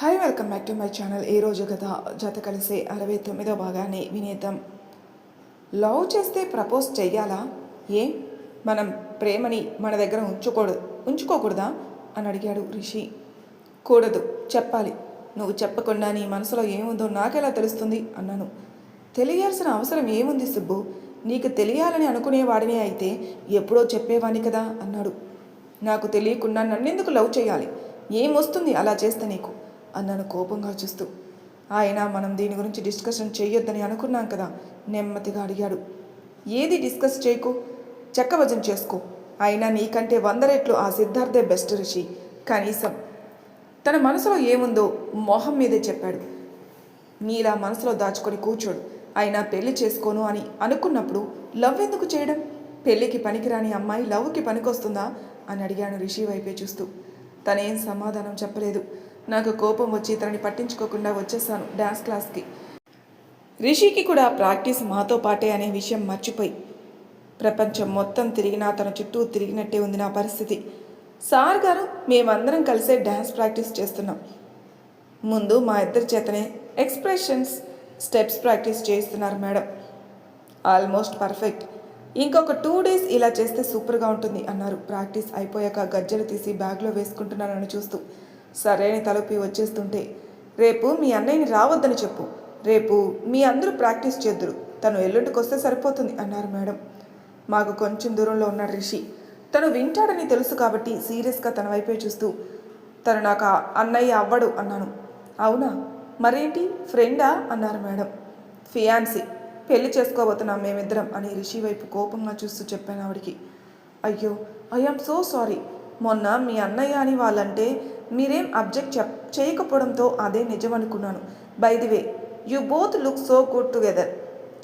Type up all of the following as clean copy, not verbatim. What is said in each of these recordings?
Hi welcome back to my channel. ఈ రోజు కథ జత కలిసే 69వ భాగాన్ని వినేద్దాం. లవ్ చేస్తే ప్రపోజ్ చెయ్యాలా? ఏం మనం ప్రేమని మన దగ్గర ఉంచుకోకూడదా అని అడిగాడు రిషి. కూడదు, చెప్పాలి. నువ్వు చెప్పకుండా నీ మనసులో ఏముందో నాకెలా తెలుస్తుంది అన్నాను. తెలియాల్సిన అవసరం ఏముంది సుబ్బు? నీకు తెలియాలని అనుకునేవాడినే అయితే ఎప్పుడో చెప్పేవాణ్ణి కదా అన్నాడు. నాకు తెలియకుండా నన్నెందుకు లవ్ చేయాలి? ఏమొస్తుంది అలా చేస్తే నీకు అన్నాను కోపంగా చూస్తూ. ఆయన మనం దీని గురించి డిస్కషన్ చేయొద్దని అనుకున్నాం కదా నెమ్మదిగా అడిగాడు. ఏది డిస్కస్ చేయకు, చెక్కవజం చేసుకో. అయినా నీకంటే 100 రెట్లు ఆ సిద్ధార్థే బెస్ట్ రిషి. కనీసం తన మనసులో ఏముందో మొహం మీదే చెప్పాడు. నీలా మనసులో దాచుకొని కూర్చోడు. అయినా పెళ్లి చేసుకోను అని అనుకున్నప్పుడు లవ్ ఎందుకు చేయడం? పెళ్ళికి పనికిరాని అమ్మాయి లవ్కి పనికొస్తుందా అని అడిగాను రిషి వైపే చూస్తూ. తనేం సమాధానం చెప్పలేదు. నాకు కోపం వచ్చి తనని పట్టించుకోకుండా వచ్చేసాను డ్యాన్స్ క్లాస్కి. రిషికి కూడా ప్రాక్టీస్ మాతో పాటే అనే విషయం మర్చిపోయి ప్రపంచం మొత్తం తిరిగినా తన చుట్టూ తిరిగినట్టే ఉంది నా పరిస్థితి. సార్ గారు మేమందరం కలిసే డ్యాన్స్ ప్రాక్టీస్ చేస్తున్నాం. ముందు మా ఇద్దరి చేతనే ఎక్స్ప్రెషన్స్ స్టెప్స్ ప్రాక్టీస్ చేయిస్తున్నారు మేడం. Almost perfect. ఇంకొక 2 డేస్ ఇలా చేస్తే సూపర్గా ఉంటుంది అన్నారు. ప్రాక్టీస్ అయిపోయాక గజ్జలు తీసి బ్యాగ్లో వేసుకుంటున్నానని చూస్తూ సరేని తలుపి వచ్చేస్తుంటే, రేపు మీ అన్నయ్యని రావద్దని చెప్పు. రేపు మీ అందరూ ప్రాక్టీస్ చేద్దురు. తను ఎల్లుండికి వస్తే సరిపోతుంది అన్నారు మేడం. మాకు కొంచెం దూరంలో ఉన్నాడు రిషి. తను వింటాడని తెలుసు కాబట్టి సీరియస్గా తన వైపే చూస్తూ, తను నాకు అన్నయ్య అవ్వడు అన్నాను. అవునా, మరేంటి ఫ్రెండా అన్నారు మేడం. ఫియాన్సీ, పెళ్లి చేసుకోబోతున్నాం మేమిద్దరం అని రిషి వైపు కోపంగా చూస్తూ చెప్పాను ఆవిడికి. అయ్యో, ఐఎమ్ సో సారీ. మొన్న మీ అన్నయ్య అని వాళ్ళంటే మీరేం అబ్జెక్ట్ చేయకపోవడంతో అదే నిజం అనుకున్నాను. By the way, you both look so good together.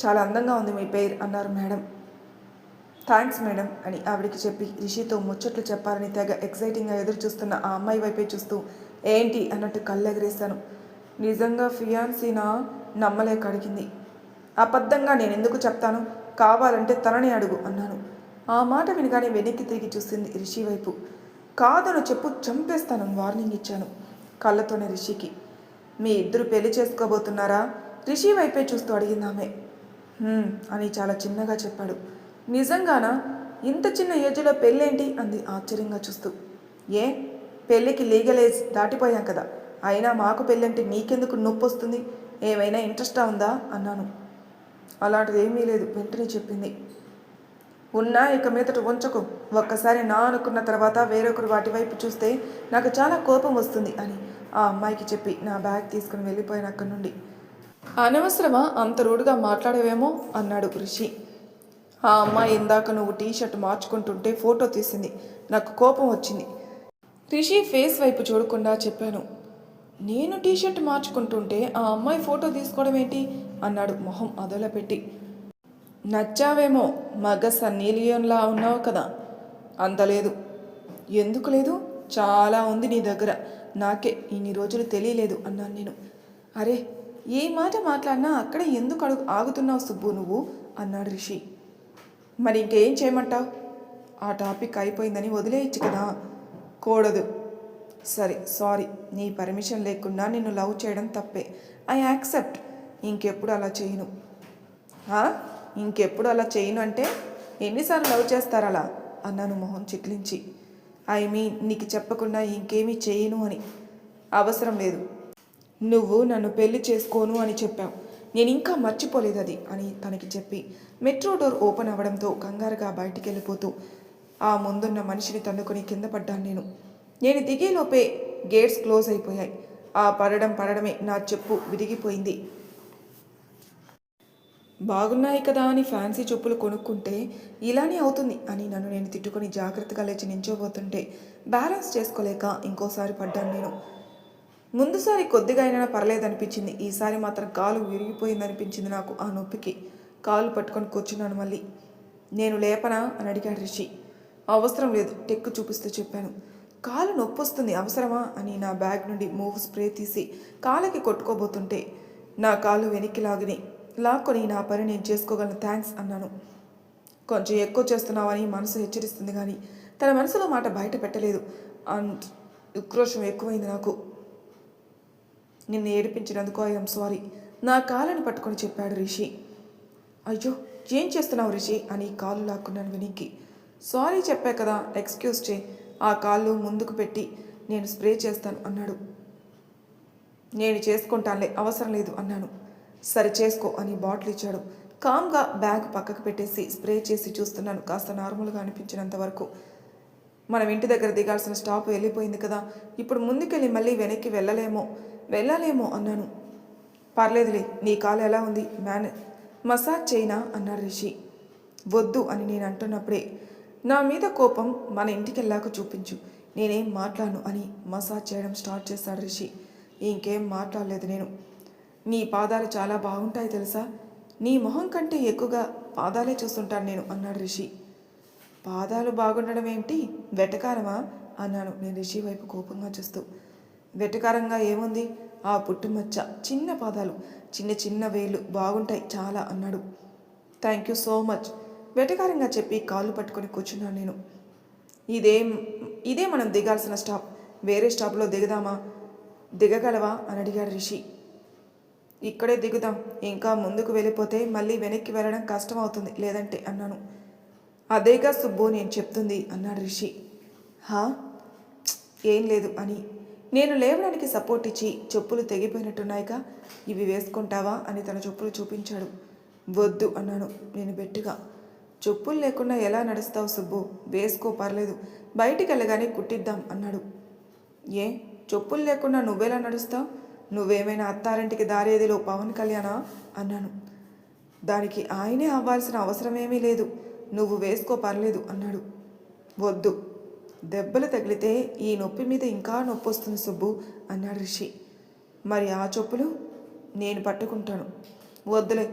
చాలా అందంగా ఉంది మీ పేరు అన్నారు మేడం. థ్యాంక్స్ మేడం అని ఆవిడికి చెప్పి రిషితో ముచ్చట్లు చెప్పాలని తెగ ఎక్సైటింగ్గా ఎదురు చూస్తున్న ఆ అమ్మాయి వైపే చూస్తూ ఏంటి అన్నట్టు కళ్ళెగరేశాను. నిజంగా ఫియాన్సీనా నమ్మలేక అడిగింది. అబద్ధంగా నేను ఎందుకు చెప్తాను? కావాలంటే తనని అడుగు అన్నాను. ఆ మాట వినగానే వెనక్కి తిరిగి చూసింది రిషి వైపు. కాదను చెప్పు, చంపేస్తానని వార్నింగ్ ఇచ్చాను కళ్ళతోనే రిషికి. మీ ఇద్దరు పెళ్లి చేసుకోబోతున్నారా? రిషి వైపే చూస్తూ అడిగిందామె. అని చాలా చిన్నగా చెప్పాడు. నిజంగానా? ఇంత చిన్న ఏజ్లో పెళ్ళేంటి అంది ఆశ్చర్యంగా చూస్తూ. ఏ, పెళ్ళికి లీగల్ ఏజ్ దాటిపోయాం కదా. అయినా మాకు పెళ్ళంటే నీకెందుకు నొప్పి వస్తుంది? ఏమైనా ఇంట్రెస్టా ఉందా అన్నాను. అలాంటిది ఏమీ లేదు వెంటనే చెప్పింది. ఉన్నా ఇక మీదట ఉంచకు. ఒక్కసారి నా అనుకున్న తర్వాత వేరొకరు వాటి వైపు చూస్తే నాకు చాలా కోపం వస్తుంది అని ఆ అమ్మాయికి చెప్పి నా బ్యాగ్ తీసుకుని వెళ్ళిపోయాను అక్కడి నుండి. అనవసరమా అంత రూడ్గా మాట్లాడేవేమో అన్నాడు రిషి. ఆ అమ్మాయి ఇందాక నువ్వు టీషర్ట్ మార్చుకుంటుంటే ఫోటో తీసింది. నాకు కోపం వచ్చింది. రిషి ఫేస్ వైపు చూడకుండా చెప్పాను. నేను టీషర్ట్ మార్చుకుంటుంటే ఆ అమ్మాయి ఫోటో తీసుకోవడం ఏంటి అన్నాడు మొహం అదోలా పెట్టి. నచ్చావేమో, మగ సన్నీ లియోన్లా ఉన్నావు కదా. అంత లేదు. ఎందుకు లేదు? చాలా ఉంది నీ దగ్గర. నాకే ఇన్ని రోజులు తెలియలేదు అన్నాను నేను. అరే, ఏ మాట మాట్లాడినా అక్కడే ఎందుకు ఆగుతున్నావు సుబ్బు నువ్వు అన్నాడు రిషి. మరి ఇంకేం చేయమంటావు? ఆ టాపిక్ అయిపోయిందని వదిలేయచ్చు కదా. కూడదు. సరే, సారీ. నీ పర్మిషన్ లేకుండా నిన్ను లవ్ చేయడం తప్పే. I accept. ఇంకెప్పుడు అలా చేయను. ఇంకెప్పుడు అలా చేయను అంటే ఎన్నిసార్లు లవ్ చేస్తారు అలా అన్నాను మొహం చిట్లించి. ఐ మీన్ నీకు చెప్పకుండా ఇంకేమీ చేయను అని. అవసరం లేదు. నువ్వు నన్ను పెళ్లి చేసుకోను అని చెప్పావు. నేను ఇంకా మర్చిపోలేదు అది అని తనకి చెప్పి మెట్రో డోర్ ఓపెన్ అవ్వడంతో కంగారుగా బయటికి వెళ్ళిపోతూ ఆ ముందున్న మనిషిని తన్నుకొని కింద పడ్డాను. నేను దిగేలోపే గేట్స్ క్లోజ్ అయిపోయాయి. ఆ పడడమే నా చెప్పు విరిగిపోయింది. బాగున్నాయి కదా అని ఫ్యాన్సీ చెప్పులు కొనుక్కుంటే ఇలానే అవుతుంది అని నన్ను నేను తిట్టుకొని జాగ్రత్తగా లేచి నించోబోతుంటే బ్యాలెన్స్ చేసుకోలేక ఇంకోసారి పడ్డాను నేను. ముందుసారి కొద్దిగా అయినా పర్లేదనిపించింది. ఈసారి మాత్రం కాలు విరిగిపోయిందనిపించింది నాకు. ఆ నొప్పికి కాలు పట్టుకొని కూర్చున్నాను. మళ్ళీ నేను లేపనా అని అడిగాడు రిషి. అవసరం లేదు, టెక్కు చూపిస్తూ చెప్పాను. కాలు నొప్పి వస్తుంది, అవసరమా అని నా బ్యాగ్ నుండి మూవ్ స్ప్రే తీసి కాళ్ళకి కొట్టుకోబోతుంటే నా కాలు వెనక్కి లాక్కొని నా పని నేను చేసుకోగలను, థ్యాంక్స్ అన్నాను. కొంచెం ఎక్కువ చేస్తున్నావని మనసు హెచ్చరిస్తుంది కానీ తన మనసులో మాట బయట పెట్టలేదు. అండ్ ఉక్రోషం ఎక్కువైంది నాకు. నిన్ను ఏడిపించినందుకు ఐఎమ్ సారీ, నా కాళ్ళని పట్టుకొని చెప్పాడు రిషి. అయ్యో, ఏం చేస్తున్నావు రిషి అని కాళ్ళు లాక్కున్నాను వెనక్కి. సారీ చెప్పా కదా, ఎక్స్క్యూజ్ చే. ఆ కాళ్ళు ముందుకు పెట్టి నేను స్ప్రే చేస్తాను అన్నాడు. నేను చేసుకుంటానులే, అవసరం లేదు అన్నాను. సరే చేసుకో అని బాటిల్ ఇచ్చాడు. కామ్గా బ్యాగ్ పక్కకు పెట్టేసి స్ప్రే చేసి చూస్తున్నాను. కాస్త నార్మల్గా అనిపించినంత వరకు. మనం ఇంటి దగ్గర దిగాల్సిన స్టాప్ వెళ్ళిపోయింది కదా, ఇప్పుడు ముందుకెళ్ళి మళ్ళీ వెనక్కి వెళ్ళలేమో అన్నాను. పర్లేదులే, నీ కాలు ఎలా ఉంది, మసాజ్ చేయనా అన్నాడు రిషి. వద్దు అని నేను అంటున్నప్పుడే, నా మీద కోపం మన ఇంటికి వెళ్ళాక చూపించు, నేనేం మాట్లాడను అని మసాజ్ చేయడం స్టార్ట్ చేశాడు రిషి. ఇంకేం మాట్లాడలేదు నేను. నీ పాదాలు చాలా బాగుంటాయి తెలుసా, నీ మొహం కంటే ఎక్కువగా పాదాలే చూస్తుంటాను నేను అన్నాడు రిషి. పాదాలు బాగుండడం ఏమిటి, వెటకారమా అన్నాను నేను రిషి వైపు కోపంగా చూస్తూ. వెటకారంగా ఏముంది, ఆ పుట్టుమచ్చ, చిన్న పాదాలు, చిన్న చిన్న వేళ్ళు బాగుంటాయి చాలా అన్నాడు. థ్యాంక్ యూ సో మచ్ వెటకారంగా చెప్పి కాళ్ళు పట్టుకొని కూర్చున్నాను నేను. ఇదే మనం దిగాల్సిన స్టాప్, వేరే స్టాప్లో దిగుదామా, దిగగలవా అని అడిగాడు రిషి. ఇక్కడే దిగుదాం, ఇంకా ముందుకు వెళ్ళిపోతే మళ్ళీ వెనక్కి వెళ్ళడం కష్టం అవుతుంది లేదంటే అన్నాను. అదేగా సుబ్బు నేను చెప్తుంది అన్నాడు రిషి. హా, ఏం లేదు అని నేను లేవడానికి సపోర్ట్ ఇచ్చి, చెప్పులు తెగిపోయినట్టున్నాయిగా, ఇవి వేసుకుంటావా అని తన చెప్పులు చూపించాడు. వద్దు అన్నాను నేను గట్టిగా. చెప్పులు లేకుండా ఎలా నడుస్తావు సుబ్బు, వేసుకో పర్లేదు, బయటికి వెళ్ళగానే కుట్టిద్దాం అన్నాడు. ఏ, చెప్పులు లేకుండా నువ్వెలా నడుస్తావు, నువ్వేమైనా అత్తారింటికి దారేదిలో పవన్ కళ్యాణా అన్నాను. దానికి ఆయనే అవ్వాల్సిన అవసరమేమీ లేదు, నువ్వు వేసుకో పర్లేదు అన్నాడు. వద్దు, దెబ్బలు తగిలితే ఈ నొప్పి మీద ఇంకా నొప్పి వస్తుంది సుబ్బు అన్నాడు రిషి. మరి ఆ చెప్పులు నేను పట్టుకుంటాను. వద్దులే,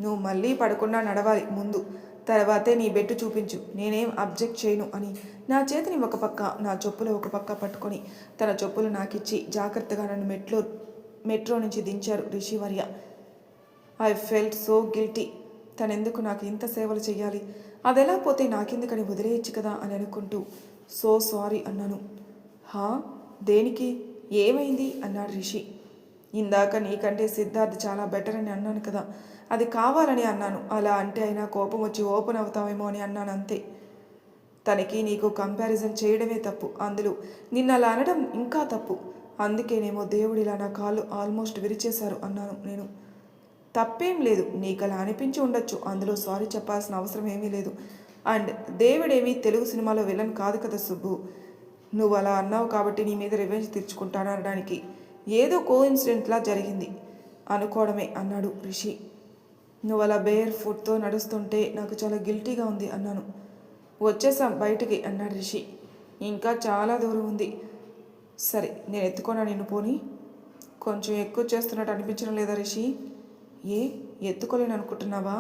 నువ్వు మళ్ళీ పడకుండా నడవాలి ముందు, తర్వాతే నీ బెట్టు చూపించు, నేనేం అబ్జెక్ట్ చేయను అని నా చేతిని ఒక పక్క, నా చెప్పులు ఒక పక్క పట్టుకొని తన చెప్పులు నాకిచ్చి జాగ్రత్తగా నన్ను మెట్రో నుంచి దించారు రిషివర్య. ఐ ఫెల్ట్ సో గిల్టీ, తనెందుకు నాకు ఇంత సేవలు చెయ్యాలి, అదెలా పోతే నాకెందుకని వదిలేయచ్చు కదా అని అనుకుంటూ సో సారీ అన్నాను. హా, దేనికి, ఏమైంది అన్నాడు రిషి. ఇందాక నీకంటే సిద్ధార్థ్ చాలా బెటర్ అని అన్నాను కదా, అది కావాలని అన్నాను, అలా అంటే అయినా కోపం వచ్చి ఓపెన్ అవుతావేమో అని అన్నాను అంతే. తనకి నీకు కంపారిజన్ చేయడమే తప్పు, అందులో నిన్న అలా అనడం ఇంకా తప్పు, అందుకేనేమో దేవుడిలా నా కాళ్ళు ఆల్మోస్ట్ విరిచేశారు అన్నాను నేను. తప్పేం లేదు, నీకు అలా అనిపించి ఉండొచ్చు, అందులో సారీ చెప్పాల్సిన అవసరం ఏమీ లేదు. అండ్ దేవుడేమీ తెలుగు సినిమాలో విలన్ కాదు కదా సుబ్బు, నువ్వు అలా అన్నావు కాబట్టి నీ మీద రివెంజ్ తీర్చుకుంటాను అనడానికి ఏదో కోఇన్సిడెంట్లా జరిగింది అనుకోవడమే అన్నాడు రిషి. నువ్వు అలా బేర్ ఫుట్తో నడుస్తుంటే నాకు చాలా గిల్టీగా ఉంది అన్నాను. వచ్చేసాం బయటికి అన్నాడు రిషి. ఇంకా చాలా దూరం ఉంది. సరే, నేను ఎత్తుకోనా నిన్ను పోని, కొంచెం ఎక్కువ చేస్తున్నట్టు అనిపించడం లేదా రిషి? ఏ, ఎత్తుకోలేను అనుకుంటున్నావా?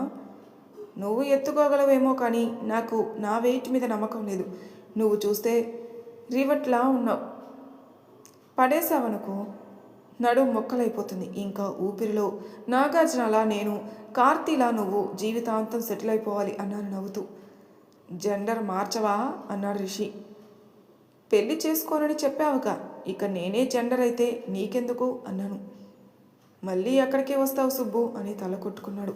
నువ్వు ఎత్తుకోగలవేమో కానీ నాకు నా వెయిట్ మీద నమ్మకం లేదు. నువ్వు చూస్తే రివట్లా ఉన్నావు, పడేసావనుకో నడుం మొక్కలైపోతుంది. ఇంకా ఊపిరిలో నాగార్జునలా నేను, కార్తీలా నువ్వు జీవితాంతం సెటిల్ అయిపోవాలి అన్నాను నవ్వుతూ. జెండర్ మార్చవా అన్నాడు రిషి. పెళ్లి చేసుకోనని చెప్పావుగా, ఇక నేనే జెండర్ అయితే నీకెందుకు అన్నాను. మళ్ళీ ఎక్కడికే వస్తావు సుబ్బు అని తల కొట్టుకున్నాడు.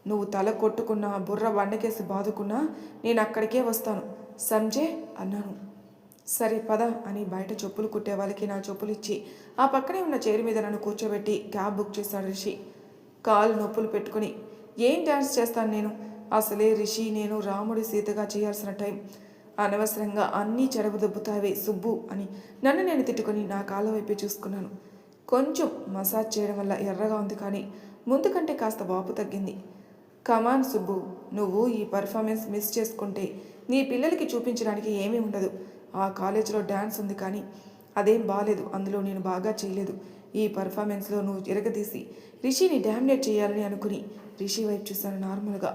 నువ్వు తల కొట్టుకున్నా, బుర్ర బండకేసి బాదుకున్నా నేను అక్కడికే వస్తాను సంజే అన్నాను. సరే పద అని బయట చెప్పులు కుట్టే వాళ్ళకి నా చెప్పులు ఇచ్చి ఆ పక్కనే ఉన్న చైర్ మీద నన్ను కూర్చోబెట్టి క్యాబ్ బుక్ చేశాడు రిషి. కాలు నొప్పులు పెట్టుకుని ఏం డ్యాన్స్ చేస్తాను నేను, అసలే రిషి నేను రాముడి సీతగా చేయాల్సిన టైం, అనవసరంగా అన్నీ చెడబుదొబ్బుతావే సుబ్బు అని నన్ను నేను తిట్టుకొని నా కాళ్ళ వైపే చూసుకున్నాను. కొంచెం మసాజ్ చేయడం వల్ల ఎర్రగా ఉంది కానీ ముందు కంటే కాస్త వాపు తగ్గింది. కమాన్ సుబ్బు, నువ్వు ఈ పర్ఫార్మెన్స్ మిస్ చేసుకుంటే నీ పిల్లలకి చూపించడానికి ఏమీ ఉండదు. ఆ కాలేజీలో డ్యాన్స్ ఉంది కానీ అదేం బాగాలేదు, అందులో నేను బాగా చేయలేదు. ఈ పర్ఫార్మెన్స్లో నువ్వు ఎరగదీసి రిషిని డామినేట్ చేయాలని అనుకుని రిషి వైపు చూశాను నార్మల్గా.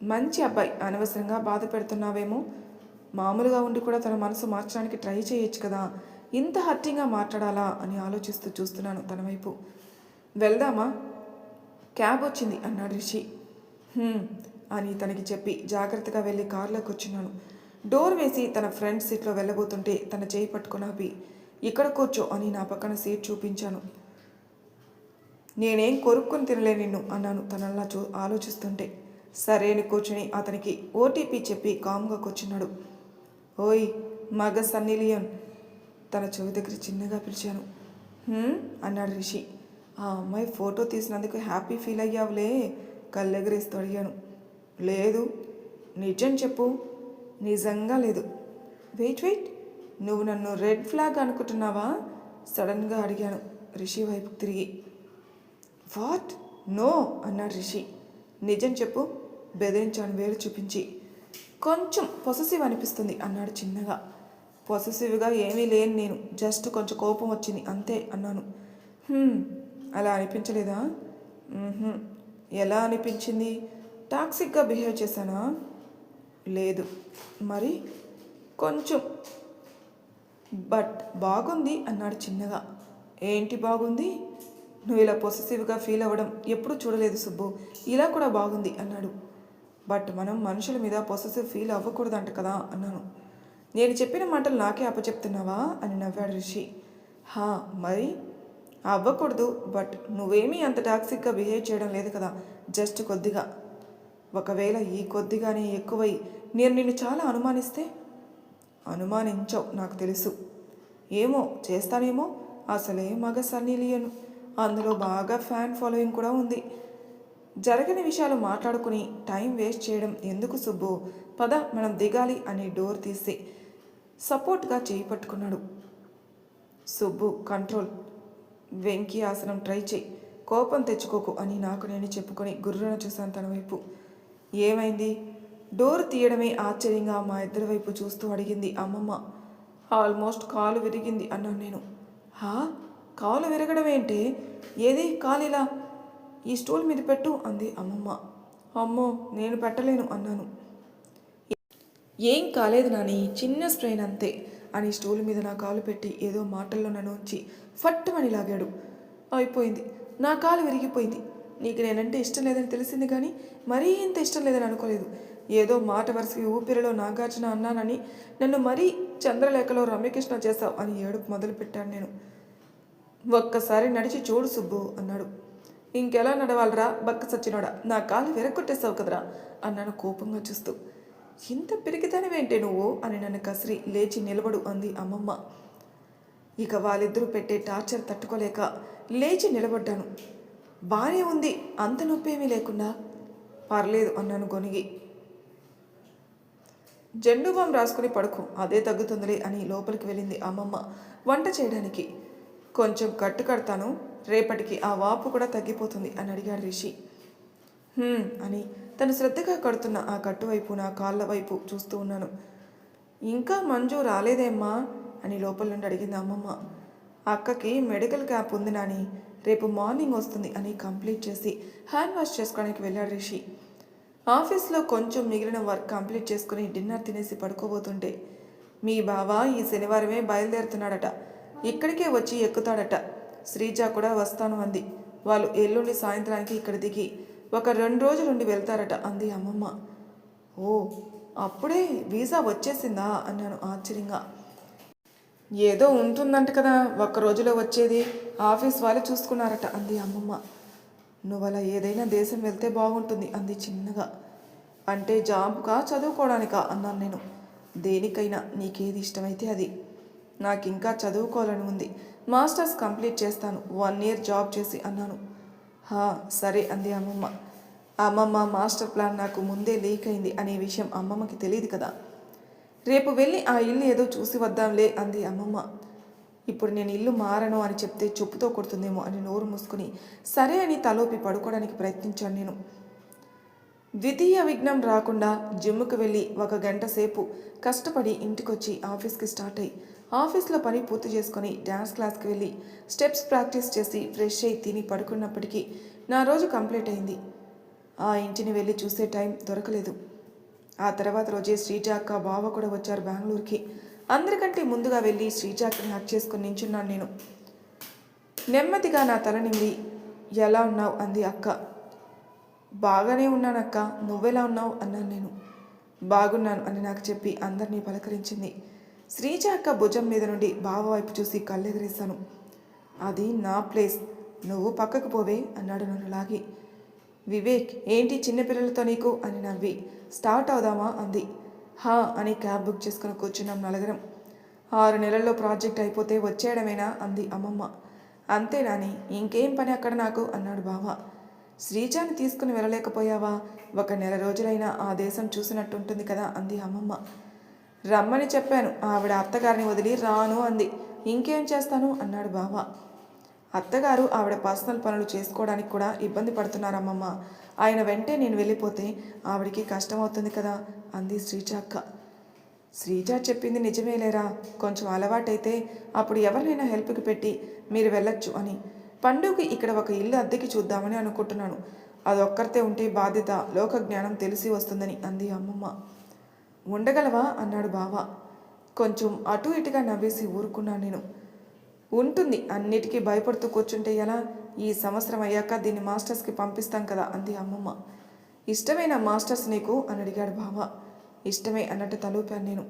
మంచి అబ్బాయి, అనవసరంగా బాధ పెడుతున్నావేమో, మామూలుగా ఉండి కూడా తన మనసు మార్చడానికి ట్రై చేయొచ్చు కదా, ఇంత హర్టింగ్గా మాట్లాడాలా అని ఆలోచిస్తూ చూస్తున్నాను తన వైపు. వెళ్దామా, క్యాబ్ వచ్చింది అన్నాడు రిషి. అని తనకి చెప్పి జాగ్రత్తగా వెళ్ళి కారులోకి వచ్చినాను. డోర్ వేసి తన ఫ్రంట్ సీట్లో వెళ్ళబోతుంటే తన చేయి పట్టుకుని ఆపి, ఇక్కడ కూర్చో అని నా పక్కన సీట్ చూపించాను. నేనేం కొరుక్కుని తినలే నిన్ను అన్నాను తనల్లా ఆలోచిస్తుంటే. సరే అని కూర్చుని అతనికి ఓటీపీ చెప్పి కామ్గా కూర్చున్నాడు. ఓయ్ మగ సన్నీ లియోన్, తన చెవి దగ్గర చిన్నగా పిలిచాను. అన్నాడు రిషి. ఆ అమ్మాయి ఫోటో తీసినందుకు హ్యాపీ ఫీల్ అయ్యావులే, కళ్ళెగరేస్తూ అడిగాను. లేదు. నిజం చెప్పు. నిజంగా లేదు. వెయిట్, నువ్వు నన్ను రెడ్ ఫ్లాగ్ అనుకుంటున్నావా? సడన్గా అడిగాను రిషి వైపుకు తిరిగి. వాట్? నో అన్నాడు రిషి. నిజం చెప్పు, బెదిరించాను వేలు చూపించి. కొంచెం పొసెసివ్ అనిపిస్తుంది అన్నాడు చిన్నగా. పొసెసివ్గా ఏమీ లేను నేను, జస్ట్ కొంచెం కోపం వచ్చింది అంతే అన్నాను. అలా అనిపించలేదా? ఎలా అనిపించింది? టాక్సిక్గా బిహేవ్ చేశానా? లేదు. మరి? కొంచెం. బట్ బాగుంది అన్నాడు చిన్నగా. ఏంటి బాగుంది? నువ్వు ఇలా పొసెసివ్గా ఫీల్ అవ్వడం ఎప్పుడూ చూడలేదు సుబ్బు, ఇలా కూడా బాగుంది అన్నాడు. బట్ మనం మనుషుల మీద పొసెసివ్ ఫీల్ అవ్వకూడదంట కదా అన్నాను. నేను చెప్పిన మాటలు నాకే అప్పచెప్తున్నావా అని నవ్వాడు రిషి. మరి అవ్వకూడదు, బట్ నువ్వేమీ అంత టాక్సిక్గా బిహేవ్ చేయడం లేదు కదా, జస్ట్ కొద్దిగా. ఒకవేళ ఈ కొద్దిగానే ఎక్కువై నేను నిన్ను చాలా అనుమానిస్తే? అనుమానించవు నాకు తెలుసు. ఏమో చేస్తానేమో. అసలే మగ సన్నీ లియోన్, అందులో బాగా ఫ్యాన్ ఫాలోయింగ్ కూడా ఉంది. జరగని విషయాలు మాట్లాడుకుని టైం వేస్ట్ చేయడం ఎందుకు సుబ్బు, పద మనం దిగాలి అని డోర్ తీసి సపోర్ట్గా చేయి పట్టుకున్నాడు. సుబ్బు కంట్రోల్, వెంకీ ఆసనం ట్రై చేయి, కోపం తెచ్చుకోకు అని నాకు నేను చెప్పుకొని గుర్రున చూశాను తన వైపు. ఏమైంది? డోర్ తీయడమే ఆశ్చర్యంగా మా ఇద్దరి వైపు చూస్తూ అడిగింది అమ్మమ్మ. ఆల్మోస్ట్ కాలు విరిగింది అన్నాను నేను. కాలు విరగడం ఏంటి? ఏది కాలు? ఇలా ఈ స్టూల్ మీద పెట్టు అంది అమ్మమ్మ. అమ్మో నేను పెట్టలేను అన్నాను. ఏం కాలేదు నాని, చిన్న స్ట్రెయిన్ అంతే అని స్టూల్ మీద నా కాలు పెట్టి ఏదో మాటల్లో నన్ను ఉంచి ఫట్టుమని లాగాడు. అయిపోయింది, నా కాలు విరిగిపోయింది. నీకు నేనంటే ఇష్టం లేదని తెలిసింది కానీ మరీ ఇంత ఇష్టం లేదని అనుకోలేదు. ఏదో మాట వరుసకి ఊపిరిలో నాగార్జున అన్నానని నన్ను మరీ చంద్రలేఖలో రమ్యకృష్ణ చేశావు అని ఏడుపు మొదలుపెట్టాను నేను. ఒక్కసారి నడిచి చూడు సుబ్బు అన్నాడు. ఇంకెలా నడవాలరా బక్క సచ్చినోడా, నా కాలు విరగొట్టేసావు కదరా అన్నాను కోపంగా చూస్తూ. ఇంత పిరికితనవేంటే నువ్వు అని నన్ను కసిరి లేచి నిలబడు అంది అమ్మమ్మ. ఇక వాళ్ళిద్దరూ పెట్టే టార్చర్ తట్టుకోలేక లేచి నిలబడ్డాను. బానే ఉంది, అంత నొప్పేమీ లేకుండా. పర్లేదు అన్నాను గొనిగి. జెండు బామ్ రాసుకుని పడుకో, అదే తగ్గుతుందిలే అని లోపలికి వెళ్ళింది అమ్మమ్మ వంట చేయడానికి. కొంచెం కట్టు కడతాను, రేపటికి ఆ వాపు కూడా తగ్గిపోతుంది అని అడిగాడు రిషి. అని తను శ్రద్ధగా కడుతున్న ఆ కట్టు వైపు నా కాళ్ళ వైపు చూస్తూ ఉన్నాను. ఇంకా మంజు రాలేదేమ్మా అని లోపల నుండి అడిగింది అమ్మమ్మ. అక్కకి మెడికల్ క్యాంప్ ఉంది నాని, రేపు మార్నింగ్ వస్తుంది అని కంప్లీట్ చేసి హ్యాండ్ వాష్ చేసుకోవడానికి వెళ్ళాడు రిషి. ఆఫీస్లో కొంచెం మిగిలిన వర్క్ కంప్లీట్ చేసుకుని డిన్నర్ తినేసి పడుకోబోతుంటే మీ బావ ఈ శనివారమే బయలుదేరుతున్నాడట, ఇక్కడికే వచ్చి ఎక్కుతాడట. శ్రీజ కూడా వస్తాను అంది. వాళ్ళు ఎల్లుండి సాయంత్రానికి ఇక్కడ దిగి ఒక 2 రోజులుండి వెళ్తారట అంది అమ్మమ్మ. ఓ అప్పుడే వీసా వచ్చేసిందా అన్నాను ఆశ్చర్యంగా. ఏదో ఉంటుందంట కదా 1 రోజులో వచ్చేది, ఆఫీస్ వాళ్ళు చూసుకున్నారట అంది అమ్మమ్మ. నువ్వలా ఏదైనా దేశం వెళ్తే బాగుంటుంది అంది చిన్నగా. అంటే జాబ్కా చదువుకోవడానికా అన్నాను నేను. దేనికైనా నీకేది ఇష్టమైతే అది. నాకు ఇంకా చదువుకోవాలని ఉంది, మాస్టర్స్ కంప్లీట్ చేస్తాను 1 ఇయర్ జాబ్ చేసి అన్నాను. సరే అంది అమ్మమ్మ. అమ్మమ్మ మాస్టర్ ప్లాన్ నాకు ముందే లీక్ అయింది అనే విషయం అమ్మమ్మకి తెలియదు కదా. రేపు వెళ్ళి ఆ ఇల్లు ఏదో చూసి వద్దాంలే అంది అమ్మమ్మ. ఇప్పుడు నేను ఇల్లు మారను అని చెప్తే చెప్పుతో కొడుతుందేమో అని నోరు మూసుకుని సరే అని తలోపి పడుకోవడానికి ప్రయత్నించాను నేను. ద్వితీయ విఘ్నం రాకుండా జిమ్కి వెళ్ళి 1 గంట సేపు కష్టపడి ఇంటికొచ్చి ఆఫీస్కి స్టార్ట్ అయ్యి ఆఫీస్లో పని పూర్తి చేసుకొని డ్యాన్స్ క్లాస్కి వెళ్ళి స్టెప్స్ ప్రాక్టీస్ చేసి ఫ్రెష్ అయ్యి తిని పడుకున్నప్పటికీ నా రోజు కంప్లీట్ అయింది. ఆ ఇంటిని వెళ్ళి చూసే టైం దొరకలేదు. ఆ తర్వాత రోజే శ్రీజ అక్క బావ కూడా వచ్చారు బెంగళూరుకి. అందరికంటే ముందుగా వెళ్ళి శ్రీజాక్కని హక్ చేసుకుని నించున్నాను నేను. నెమ్మదిగా నా తల నిమిరి ఎలా ఉన్నావు అంది అక్క. బాగానే ఉన్నానక్క, నువ్వెలా ఉన్నావు అన్నాను నేను. బాగున్నాను అని నాకు చెప్పి అందరినీ పలకరించింది. శ్రీజ అక్క భుజం మీద నుండి బావ వైపు చూసి కళ్ళెదిరేశాను. అది నా ప్లేస్, నువ్వు పక్కకు పోవే అన్నాడు నన్ను లాగి. వివేక్, ఏంటి చిన్నపిల్లలతో నీకు అని నవ్వి, స్టార్ట్ అవుదామా అంది. హా అని క్యాబ్ బుక్ చేసుకుని కూర్చున్నాం నలుగురం. 6 నెలల్లో ప్రాజెక్ట్ అయిపోతే వచ్చేయడమేనా అంది అమ్మమ్మ. అంతేనాని, ఇంకేం పని అక్కడ నాకు అన్నాడు బావ. శ్రీజాని తీసుకుని వెళ్ళలేకపోయావా? 1 నెల రోజులైనా ఆ దేశం చూసినట్టుంటుంది కదా అంది అమ్మమ్మ. రమ్మని చెప్పాను, ఆవిడ అత్తగారిని వదిలి రాను అంది. ఇంకేం చేస్తాను అన్నాడు బావ. అత్తగారు ఆవిడ పర్సనల్ పనులు చేసుకోవడానికి కూడా ఇబ్బంది పడుతున్నారమ్మమ్మ. ఆయన వెంటే నేను వెళ్ళిపోతే ఆవిడికి కష్టమవుతుంది కదా అంది శ్రీజ అక్క. శ్రీజ చెప్పింది నిజమేలేరా, కొంచెం అలవాటైతే అప్పుడు ఎవరినైనా హెల్ప్కి పెట్టి మీరు వెళ్ళొచ్చు అని. పండుగకి ఇక్కడ ఒక ఇల్లు అద్దెకి చూద్దామని అనుకుంటున్నాను. అదొక్కరితే ఉంటే బాధ్యత, లోక జ్ఞానం తెలిసి వస్తుందని అంది అమ్మమ్మ. ఉండగలవా అన్నాడు బావ. కొంచెం అటు ఇటుగా నవ్వేసి ఊరుకున్నాను నేను. ఉంటుంది, అన్నిటికీ భయపడుతూ కూర్చుంటే ఎలా? ఈ సంవత్సరం అయ్యాక దీన్ని మాస్టర్స్కి పంపిస్తాం కదా అంది అమ్మమ్మ. ఇష్టమేనా మాస్టర్స్ నీకు అని అడిగాడు బావ. ఇష్టమే అన్నట్టు తలూపాను నేను.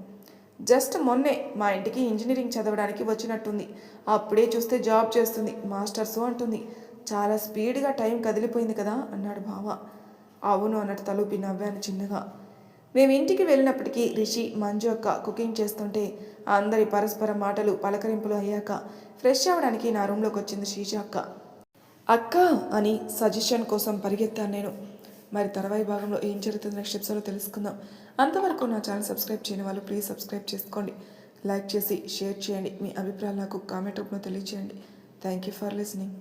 జస్ట్ మొన్నే మా ఇంటికి ఇంజనీరింగ్ చదవడానికి వచ్చినట్టుంది, అప్పుడే చూస్తే జాబ్ చేస్తుంది, మాస్టర్సు అంటుంది. చాలా స్పీడ్గా టైం కదిలిపోయింది కదా అన్నాడు బావ. అవును అన్నట్టు తలూపి నవ్వాను చిన్నగా. మేము ఇంటికి వెళ్ళినప్పటికీ రిషి, మంజు అక్క కుకింగ్ చేస్తుంటే అందరి పరస్పర మాటలు పలకరింపులు అయ్యాక ఫ్రెష్ అవ్వడానికి నా రూమ్లోకి వచ్చింది శ్రీజ అక్క. అక్క అని సజెషన్ కోసం పరిగెత్తాను నేను. మరి తర్వాయి భాగంలో ఏం జరుగుతుంది నెక్స్ట్ ఎపిసోడ్లో తెలుసుకుందాం. అంతవరకు నా ఛానల్ సబ్స్క్రైబ్ చేయని వాళ్ళు ప్లీజ్ సబ్స్క్రైబ్ చేసుకోండి, లైక్ చేసి షేర్ చేయండి, మీ అభిప్రాయాలు నాకు కామెంట్ రూపంలో తెలియజేయండి. Thank you for listening.